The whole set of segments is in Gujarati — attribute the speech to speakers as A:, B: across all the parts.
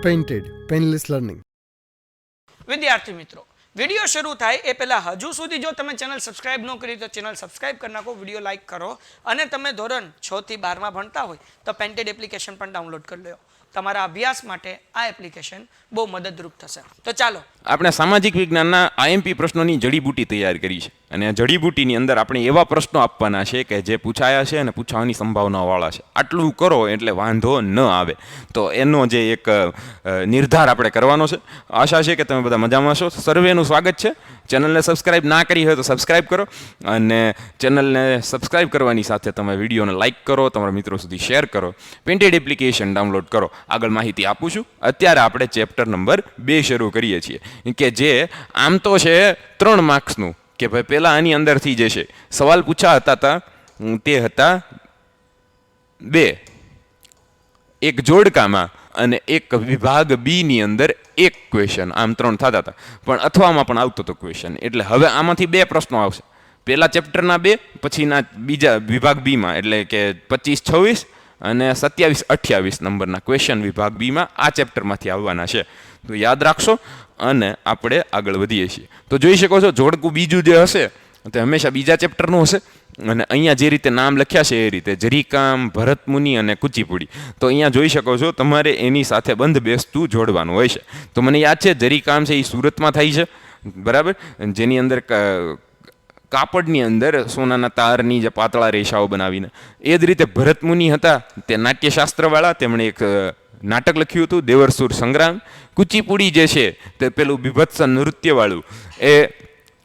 A: Painted painless learning.
B: વિદ્યાર્થી મિત્રો, વિડીયો શરૂ થાય એ પહેલાં હજુ સુધી જો તમે ચેનલ સબસ્ક્રાઇબ ન કરી તો ચેનલ સબસ્ક્રાઇબ કરી નાખો, વિડીયો લાઇક કરો અને તમે ધોરણ 6 થી 12 ભણતા હોય તો પેઇન્ટેડ એપ્લિકેશન પણ ડાઉનલોડ કરી લો. તમારા અભ્યાસ માટે આ એપ્લિકેશન બહુ મદદરૂપ થશે. તો ચાલો
C: આપણે સામાજિક વિજ્ઞાનના આઈએમપી પ્રશ્નોની જડીબુટી તૈયાર કરી છે અને આ જડીબુટીની અંદર આપણે એવા પ્રશ્નો આપવાના છે કે જે પૂછાયા છે અને પૂછવાની સંભાવનાવાળા છે. આટલું કરો એટલે વાંધો ન આવે. તો એનો જે એક નિર્ધાર આપણે કરવાનો છે. આશા છે કે તમે બધા મજામાં છો. સર્વેનું સ્વાગત છે. ચેનલને સબસ્ક્રાઇબ ના કરી હોય તો સબસ્ક્રાઇબ કરો અને ચેનલને સબસ્ક્રાઇબ કરવાની સાથે તમે વિડીયોને લાઇક કરો, તમારા મિત્રો સુધી શેર કરો, પેઇન્ટેડ એપ્લિકેશન ડાઉનલોડ કરો. આગળ માહિતી આપું છું. અત્યારે આપણે ચેપ્ટર નંબર 2 શરૂ કરીએ છીએ કે જે આમ તો છે 3 માર્ક્સનું, કે ભાઈ પહેલાં આની અંદરથી જે છે સવાલ પૂછા હતા તે હતા 2, એક જોડકામાં અને એક વિભાગ બી ની અંદર એક ક્વેશ્ચન, આમ 3 થતા હતા. પણ અથવામાં પણ આવતો હતો ક્વેશ્ચન. એટલે હવે આમાંથી 2 પ્રશ્નો આવશે. પહેલા ચેપ્ટરના 2, પછીના બીજા વિભાગ બીમાં, એટલે કે 25-26 અને 27-28 નંબરના ક્વેશ્ચન વિભાગ બીમાં આ ચેપ્ટરમાંથી આવવાના છે. તો યાદ રાખશો અને આપણે આગળ વધીએ છીએ. તો જોઈ શકો છો જોડકું બીજું જે હશે તે હંમેશા બીજા ચેપ્ટરનું હશે. અને અહીંયા જે રીતે નામ લખ્યા છે એ રીતે જરીકામ, ભરતમુનિ અને કુચીપુડી. તો અહીંયા જોઈ શકો છો તમારે એની સાથે બંધ બેસતું જોડવાનું હોય છે. તો મને યાદ છે જરીકામ છે એ સુરતમાં થાય છે, બરાબર, જેની અંદર કાપડની અંદર સોનાના તારની જે પાતળા રેશાઓ બનાવીને. એ જ રીતે ભરતમુનિ હતા તે નાટ્યશાસ્ત્રવાળા, તેમણે એક નાટક લખ્યું હતું દેવરસુર સંગ્રામ. કુચીપુડી જે છે તે પેલું બીભત્સ નૃત્યવાળું એ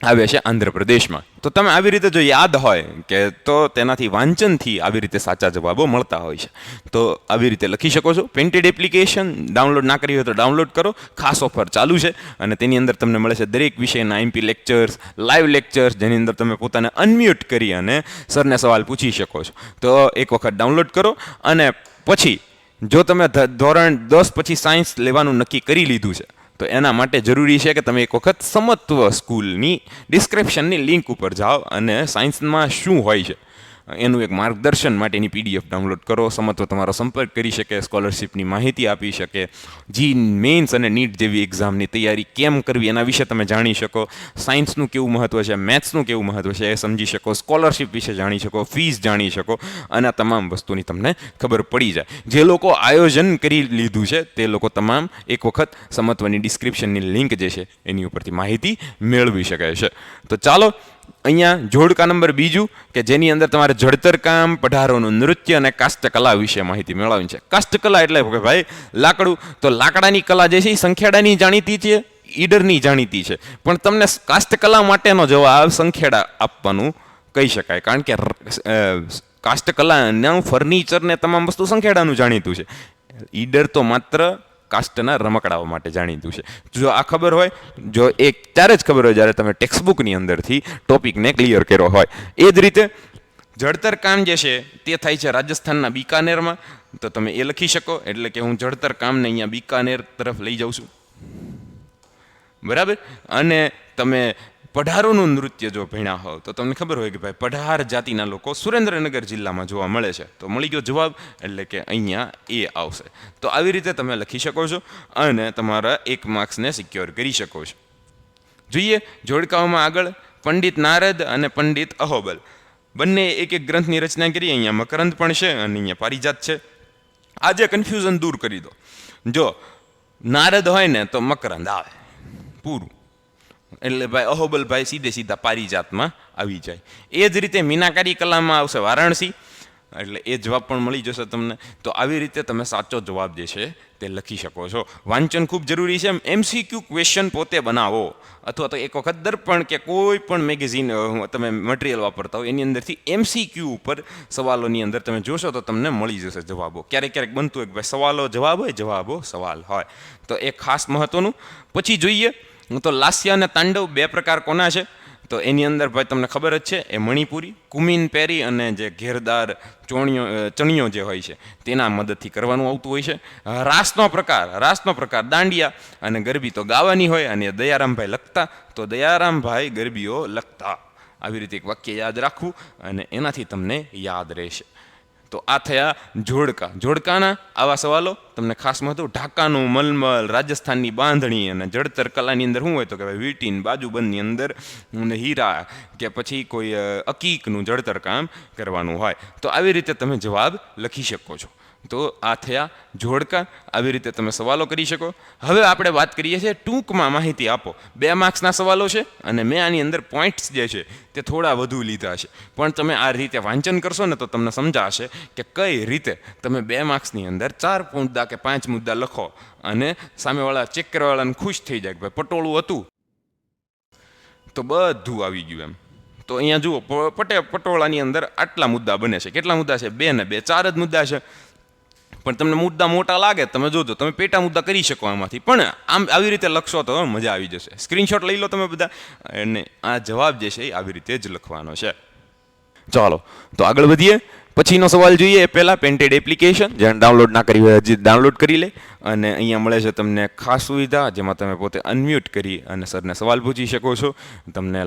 C: આવે છે આંધ્રપ્રદેશમાં. તો તમે આવી રીતે જો યાદ હોય કે તો તેનાથી વાંચનથી આવી રીતે સાચા જવાબો મળતા હોય છે. તો આવી રીતે લખી શકો છો. પેઇન્ટેડ એપ્લિકેશન ડાઉનલોડ ના કરી હોય તો ડાઉનલોડ કરો. ખાસ ઓફર ચાલુ છે અને તેની અંદર તમને મળે છે દરેક વિષયના આઈએમપી લેક્ચર્સ, લાઈવ લેક્ચર્સ, જેની અંદર તમે પોતાને અનમ્યુટ કરી અને સરને સવાલ પૂછી શકો છો. તો એક વખત ડાઉનલોડ કરો અને પછી જો તમે ધોરણ 10 પછી સાયન્સ લેવાનું નક્કી કરી લીધું છે તો એના માટે જરૂરી છે કે તમે એક વખત સમત્વ સ્કૂલની ડિસ્ક્રિપ્શનની લિંક ઉપર જાઓ અને સાયન્સમાં શું હોય છે એનું એક માર્ગદર્શન માટેની PDF ડાઉનલોડ કરો. સમત્વ તમારો સંપર્ક કરી શકે, સ્કોલરશિપની માહિતી આપી શકે, જી મેઇન્સ અને નીટ જેવી એક્ઝામની તૈયારી કેમ કરવી એના વિશે તમે જાણી શકો, સાયન્સનું કેવું મહત્ત્વ છે, મેથ્સનું કેવું મહત્ત્વ છે એ સમજી શકો, સ્કોલરશિપ વિશે જાણી શકો, ફીસ જાણી શકો અને આ તમામ વસ્તુની તમને ખબર પડી જાય. જે લોકો આયોજન કરી લીધું છે તે લોકો તમામ એક વખત સમત્વની ડિસ્ક્રિપ્શનની લિંક જે છે એની ઉપરથી માહિતી મેળવી શકે છે. તો ચાલો અહીંયા જોડકા નંબર 2 કે જેની અંદર તમારે જડતરકામ, પઢારોનું નૃત્ય અને કાસ્ટકલા વિશે માહિતી મેળવવાની છે. કાસ્ટકલા એટલે કે ભાઈ લાકડું. તો લાકડાની કલા જે છે એ સંખેડાની જાણીતી છે, ઈડરની જાણીતી છે, પણ તમને કાસ્ટકલા માટેનો જવાબ સંખેડા આપવાનું કહી શકાય, કારણ કે કાસ્ટકલાનું ફર્નિચર ને તમામ વસ્તુ સંખેડાનું જાણીતું છે. ઈડર તો માત્ર કાસ્ટના રમકડાઓ માટે જાણીતું છે. જો આ ખબર હોય, જો એક ત્યારે જ ખબર હોય જ્યારે તમે ટેક્સ્ટબુકની અંદરથી ટોપિકને ક્લિયર કર્યો હોય. એ જ રીતે જડતર કામ જે છે તે થાય છે રાજસ્થાનના બિકાનેરમાં. તો તમે એ લખી શકો. એટલે કે હું જડતર કામને અહીંયા બિકાનેર તરફ લઈ જાઉં છું, બરાબર. અને તમે પઢારોનું નૃત્ય જો ભણ્યા હોવ તો તમને ખબર હોય કે ભાઈ પઢાર જાતિના લોકો સુરેન્દ્રનગર જિલ્લામાં જોવા મળે છે. તો મળી ગયો જવાબ, એટલે કે અહીંયા એ આવશે. તો આવી રીતે તમે લખી શકો છો અને તમારા 1 માર્ક્સને સિક્યોર કરી શકો છો. જોઈએ જોડકાઓમાં આગળ. પંડિત નારદ અને પંડિત અહોબલ બંને એક ગ્રંથની રચના કરી. અહીંયા મકરંદ પણ છે અને અહીંયા પારિજાત છે. આજે કન્ફ્યુઝન દૂર કરી દો. જો નારદ હોય ને તો મકરંદ આવે પૂરું, એટલે ભાઈ અહોબલભાઈ સીધા પારિજાતમાં આવી જાય. એ જ રીતે મીનાકારી કલામાં આવશે વારાણસી, એટલે એ જવાબ પણ મળી જશે તમને. તો આવી રીતે તમે સાચો જવાબ જે છે તે લખી શકો છો. વાંચન ખૂબ જરૂરી છે. MCQ ક્વેશ્ચન પોતે બનાવો અથવા તો એક વખત દર્પણ કે કોઈ પણ મેગેઝિન તમે મટીરિયલ વાપરતા હો એની અંદરથી MCQ ઉપર સવાલોની અંદર તમે જોશો તો તમને મળી જશે જવાબો. ક્યારેક બનતું હોય કે ભાઈ સવાલો જવાબ હોય, જવાબો સવાલ હોય. તો એ ખાસ મહત્વનું. પછી જોઈએ તો લાસ્ય અને તાંડવ 2 પ્રકાર કોના છે? તો એની અંદર ભાઈ તમને ખબર જ છે એ મણિપુરી, કુમીન પેરી અને જે ઘેરદાર ચણિયો જે હોય છે તેના મદદથી કરવાનું આવતું હોય છે. રાસનો પ્રકાર દાંડિયા અને ગરબી તો ગાવાની હોય અને દયારામભાઈ લખતા, તો દયારામભાઈ ગરબીઓ લખતા. આવી રીતે એક વાક્ય યાદ રાખવું અને એનાથી તમને યાદ રહેશે. તો આ થયા જોડકા. જોડકાના આવા સવાલો તમને ખાસ મહત્વ ઢાકાનું મલમલ, રાજસ્થાનની બાંધણી અને જડતર કલાની અંદર શું હોય તો કે ભાઈ વીટીન બાજુબંધની અંદર હીરા કે પછી કોઈ અકીકનું જડતર કામ કરવાનું હોય. તો આવી રીતે તમે જવાબ લખી શકો છો. તો આ થયા જોડકા. આવી રીતે તમે સવાલો કરી શકો. હવે આપણે વાત કરીએ છીએ ટૂંકમાં માહિતી આપો. 2 માર્ક્સના સવાલો છે અને મેં આની અંદર પોઈન્ટ્સ જે છે તે થોડા વધુ લીધા છે. પણ તમે આ રીતે વાંચન કરશો ને તો તમને સમજાશે કે કઈ રીતે તમે 2 માર્ક્સની અંદર 4 મુદ્દા કે 5 મુદ્દા લખો અને સામેવાળા ચેક કરવાવાળાને ખુશ થઈ જાય કે ભાઈ પટોળું હતું તો બધું આવી ગયું એમ. તો અહીંયા જુઓ પટોળાની અંદર આટલા મુદ્દા બને છે. કેટલા મુદ્દા છે? 2 ને 2 4 જ મુદ્દા છે. પણ તમને મુદ્દા મોટા લાગે તમે જોજો, તમે પેટા મુદ્દા કરી શકો આમાંથી. પણ આમ આવી રીતે લખશો તો મજા આવી જશે. સ્ક્રીનશોટ લઈ લો તમે બધા અને આ જવાબ જે છે એ આવી રીતે જ લખવાનો છે. ચાલો તો આગળ વધીએ. પછીનો સવાલ જોઈએ એ પહેલાં પેન્ટેડ એપ્લિકેશન જેને ડાઉનલોડ ના કરી હોય હજી ડાઉનલોડ કરી લે. અને અહીંયા મળે છે તમને ખાસ સુવિધા જેમાં તમે પોતે અનમ્યુટ કરી અને સરને સવાલ પૂછી શકો છો. તમને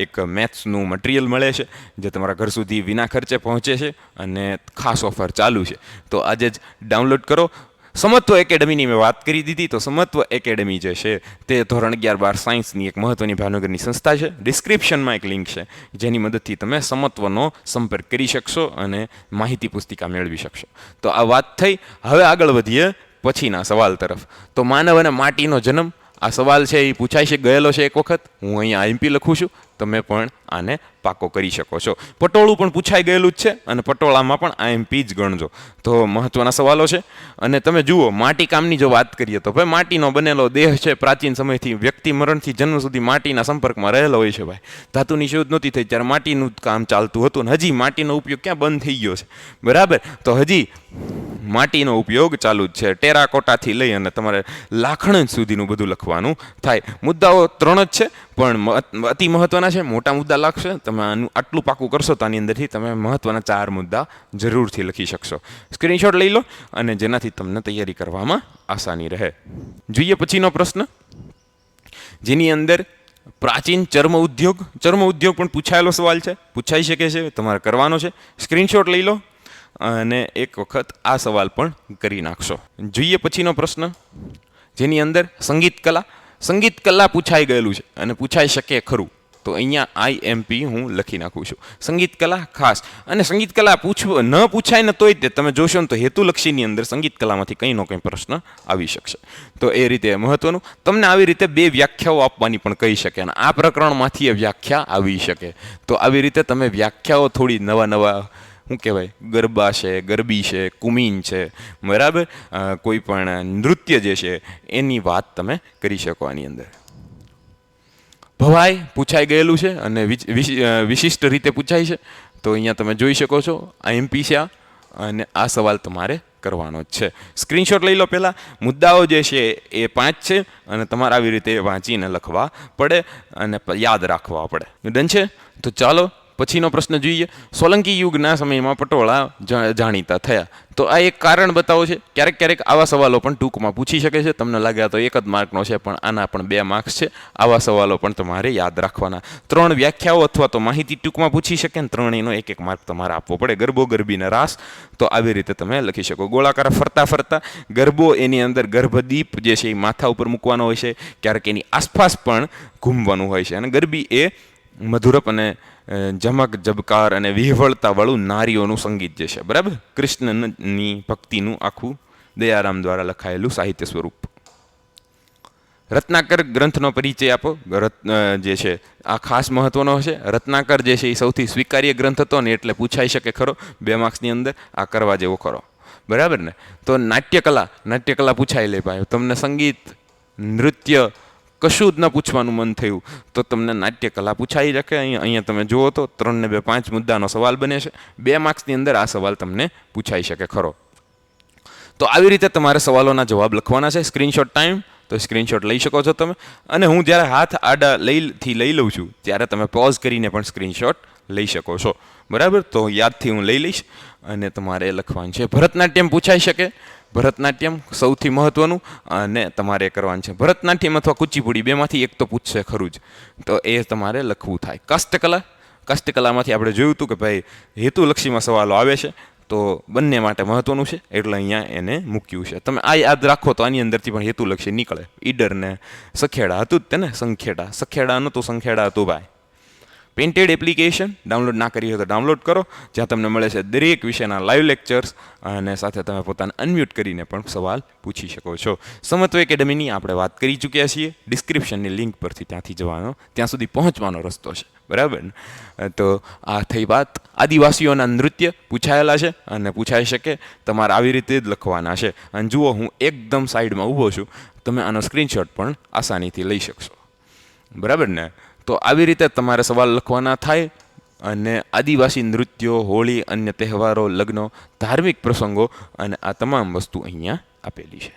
C: એક મેથ્સનું મટીરિયલ મળે છે જે તમારા ઘર સુધી વિના ખર્ચે પહોંચે છે અને ખાસ ઓફર ચાલુ છે. તો આજે જ ડાઉનલોડ કરો. સમત્વ એકેડમીની મેં વાત કરી દીધી. તો સમત્વ એકેડમી જે છે તે ધોરણ 11-12 સાયન્સની એક મહત્ત્વની ભાવનગરની સંસ્થા છે. ડિસ્ક્રિપ્શનમાં એક લિંક છે જેની મદદથી તમે સમત્વનો સંપર્ક કરી શકશો અને માહિતી પુસ્તિકા મેળવી શકશો. તો આ વાત થઈ. હવે આગળ વધીએ પછીના સવાલ તરફ. તો માનવ અને માટીનો જન્મ આ સવાલ છે એ પૂછાય છે, ગયેલો છે એક વખત. હું અહીંયા આઈએમપી લખું છું, તમે પણ આને પાકો કરી શકો છો. પટોળું પણ પૂછાઈ ગયેલું જ છે અને પટોળામાં પણ આઈએમપી જ ગણજો. તો મહત્ત્વના સવાલો છે. અને તમે જુઓ માટીકામની જો વાત કરીએ તો ભાઈ માટીનો બનેલો દેહ છે પ્રાચીન સમયથી વ્યક્તિ મરણથી જન્મ સુધી માટીના સંપર્કમાં રહેલો હોય છે. ભાઈ ધાતુની શોધ નહોતી થઈ ત્યારે માટીનું કામ ચાલતું હતું ને હજી માટીનો ઉપયોગ ક્યાં બંધ થઈ ગયો છે? બરાબર. તો હજી માટીનો ઉપયોગ ચાલુ જ છે. ટેરાકોટાથી લઈ અને તમારે લાખણ સુધીનું બધું લખવાનું થાય. મુદ્દાઓ 3 જ છે પણ અતિ મહત્ત્વના છે. મોટા મુદ્દા લાગશે. તમે આનું આટલું પાકું કરશો તો આની અંદરથી તમે મહત્ત્વના 4 મુદ્દા જરૂરથી લખી શકશો. સ્ક્રીનશોટ લઈ લો અને જેનાથી તમને તૈયારી કરવામાં આસાની રહે. જોઈએ પછીનો પ્રશ્ન જેની અંદર પ્રાચીન ચર્મ ઉદ્યોગ પણ પૂછાયેલો સવાલ છે. પૂછાઈ શકે છે, તમારે કરવાનો છે. સ્ક્રીનશોટ લઈ લો અને એક વખત આ સવાલ પણ કરી નાખશો. જોઈએ પછીનો પ્રશ્ન જેની અંદર સંગીત કલા પૂછાઈ ગયેલું છે અને પૂછાઈ શકે ખરું. તો અહીંયા આઈએમપી હું લખી નાખું છું. સંગીત કલા ખાસ. અને સંગીત કલા ન પૂછાય ને તોય તે તમે જોશો ને તો હેતુલક્ષીની અંદર સંગીત કલામાંથી કંઈ નો કંઈ પ્રશ્ન આવી શકશે. તો એ રીતે મહત્વનું. તમને આવી રીતે 2 વ્યાખ્યાઓ આપવાની પણ કહી શકે અને આ પ્રકરણમાંથી એ વ્યાખ્યા આવી શકે. તો આવી રીતે તમે વ્યાખ્યાઓ થોડી નવા શું કહેવાય ગરબા છે, ગરબી છે, કુમીન છે, બરાબર, કોઈ પણ નૃત્ય જે છે એની વાત તમે કરી શકો આની અંદર. ભવાઈ પૂછાઈ ગયેલું છે અને વિશિષ્ટ રીતે પૂછાય છે. તો અહીંયા તમે જોઈ શકો છો આઈએમપી છે અને આ સવાલ તમારે કરવાનો જ છે. સ્ક્રીનશોટ લઈ લો. પહેલાં મુદ્દાઓ જે છે એ 5 છે અને તમારે આવી રીતે વાંચીને લખવા પડે અને યાદ રાખવા પડે. ડન છે? તો ચાલો પછીનો પ્રશ્ન જોઈએ. સોલંકી યુગના સમયમાં પટોળા જાણીતા થયા. તો આ એક કારણ બતાવો છે. ક્યારેક આવા સવાલો પણ ટૂંકમાં પૂછી શકે છે. તમને લાગે તો 1 જ માર્કનો છે પણ આના પણ 2 માર્ક્સ છે. આવા સવાલો પણ તમારે યાદ રાખવાના. 3 વ્યાખ્યાઓ અથવા તો માહિતી ટૂંકમાં પૂછી શકે ને 3નો 1 માર્ક તમારે આપવો પડે. ગરબો, ગરબીને રાસ. તો આવી રીતે તમે લખી શકો. ગોળાકાર ફરતા ગરબો, એની અંદર ગર્ભદીપ જે છે એ માથા ઉપર મૂકવાનો હોય છે. ક્યારેક એની આસપાસ પણ ઘૂમવાનું હોય છે. અને ગરબી એ મધુરપ અને જમક જબકાર અને વિહવળતાવાળું નારીઓનું સંગીત જે છે, બરાબર, કૃષ્ણની ભક્તિનું આખું દયારામ દ્વારા લખાયેલું સાહિત્ય સ્વરૂપ. રત્નાકર ગ્રંથનો પરિચય આપો. જે છે આ ખાસ મહત્વનો છે. રત્નાકર જે છે એ સૌથી સ્વીકાર્ય ગ્રંથ હતો ને એટલે પૂછાઈ શકે ખરો 2 માર્ક્સની અંદર. આ કરવા જેવો ખરો, બરાબર ને. તો નાટ્યકલા પૂછાઈ લે ભાઈ. તમને સંગીત, નૃત્ય કશું જ ન પૂછવાનું મન થયું તો તમને નાટ્યકલા પૂછાઈ શકે. અહીંયા તમે જુઓ તો 3 ને 2 5 મુદ્દાનો સવાલ બને છે. 2 માર્ક્સની અંદર આ સવાલ તમને પૂછાઈ શકે ખરો. તો આવી રીતે તમારે સવાલોના જવાબ લખવાના છે. Screenshot time. તો સ્ક્રીનશોટ લઈ શકો છો તમે. અને હું જ્યારે હાથ આડા લઈ લઉં છું ત્યારે તમે પોઝ કરીને પણ સ્ક્રીનશોટ લઈ શકો છો, બરાબર. તો યાદથી હું લઈ લઈશ અને તમારે લખવાનું છે. ભરતનાટ્યમ પૂછાઈ શકે. ભરતનાટ્યમ સૌથી મહત્વનું અને તમારે કરવાનું છે. ભરતનાટ્યમ અથવા કુચીપુડી 2માંથી 1 તો પૂછશે ખરું જ. તો એ તમારે લખવું થાય. કષ્ટકલામાંથી આપણે જોયું હતું કે ભાઈ હેતુલક્ષીમાં સવાલો આવે છે. તો બંને માટે મહત્વનું છે એટલે અહીંયા એને મૂક્યું છે. તમે આ યાદ રાખો તો આની અંદરથી પણ હેતુલક્ષી નીકળે. ઈડર ને સખેડા હતું જ તેને, સખેડા નહોતું, સંખેડા હતું ભાઈ. પેઇન્ટેડ એપ્લિકેશન ડાઉનલોડ ના કરી હોય તો ડાઉનલોડ કરો, જ્યાં તમને મળે છે દરેક વિષયના લાઈવ લેક્ચર્સ, અને સાથે તમે પોતાને અનમ્યુટ કરીને પણ સવાલ પૂછી શકો છો. સમત્વ એકેડમીની આપણે વાત કરી ચૂક્યા છીએ. ડિસ્ક્રિપ્શનની લિંક પરથી ત્યાંથી જવાનો, ત્યાં સુધી પહોંચવાનો રસ્તો છે, બરાબર ને? તો આ થઈ વાત. આદિવાસીઓના નૃત્ય પૂછાયેલા છે અને પૂછાઈ શકે, તમારે આવી રીતે જ લખવાના છે. અને જુઓ, હું એકદમ સાઈડમાં ઊભો છું, તમે આનો સ્ક્રીનશોટ પણ આસાનીથી લઈ શકશો, બરાબર ને? તો આવી રીતે તમારે સવાલ લખવાના થાય. અને આદિવાસી નૃત્યો, હોળી, અન્ય તહેવારો, લગ્નો, ધાર્મિક પ્રસંગો અને આ તમામ વસ્તુ અહીંયા આપેલી છે.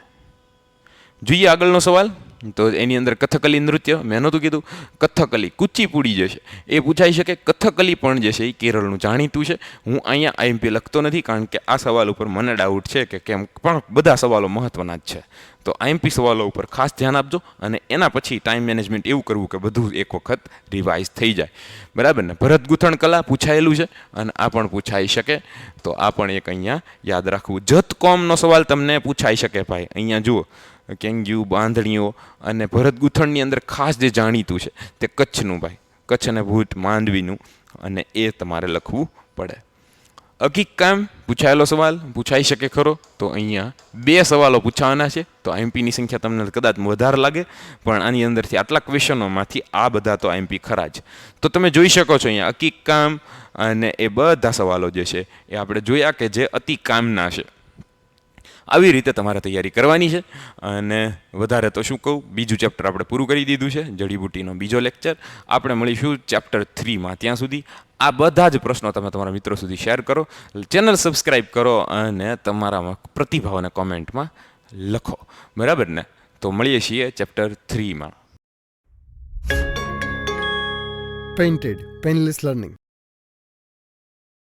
C: જોઈએ આગળનો સવાલ. તો એની અંદર કથકલી નૃત્ય, મેં નહોતું કીધું, કથકલી કુચીપુડી જે છે એ પૂછાઈ શકે. કથકલી પણ જે છે એ કેરળનું જાણીતું છે. હું અહીંયા આઈએમપી લખતો નથી, કારણ કે આ સવાલ ઉપર મને ડાઉટ છે કે કેમ, પણ બધા સવાલો મહત્ત્વના જ છે. તો આઈએમપી સવાલો ઉપર ખાસ ધ્યાન આપજો, અને એના પછી ટાઈમ મેનેજમેન્ટ એવું કરવું કે બધું એક વખત રિવાઇઝ થઈ જાય, બરાબર ને? ભરત ગૂંથણ કલા પૂછાયેલું છે અને આ પણ પૂછાઈ શકે, તો આ પણ એક અહીંયા યાદ રાખવું. જત કોમનો સવાલ તમને પૂછાઈ શકે ભાઈ. અહીંયા જુઓ, કેંગ્યુ, બાંધણીઓ અને ભરત ગૂંથણની અંદર ખાસ જે જાણીતું છે તે કચ્છનું ભાઈ, કચ્છ અને ભૂત માંડવીનું, અને એ તમારે લખવું પડે. અકીક કામ પૂછાયેલો સવાલ પૂછાઈ શકે ખરો, તો અહીંયા 2 સવાલો પૂછાવાના છે. તો આઈએમપીની સંખ્યા તમને કદાચ વધારે લાગે, પણ આની અંદરથી આટલા ક્વેશ્ચનોમાંથી આ બધા તો આઈએમપી ખરા જ. તો તમે જોઈ શકો છો અહીંયા અકીક કામ અને એ બધા સવાલો જે છે એ આપણે જોયા કે જે અતિ કામના છે. આવી રીતે તમારે તૈયારી કરવાની છે. અને વધારે તો શું કહું, બીજું ચેપ્ટર આપણે પૂરું કરી દીધું છે, જડીબુટીનો બીજો લેક્ચર. આપણે મળીશું ચેપ્ટર 3માં. ત્યાં સુધી આ બધા જ પ્રશ્નો તમે તમારા મિત્રો સુધી શેર કરો, ચેનલ સબસ્ક્રાઈબ કરો અને તમારા પ્રતિભાવોને કોમેન્ટમાં લખો, બરાબર ને? તો મળીએ છીએ ચેપ્ટર 3માં.
A: Painted, Painless Learning.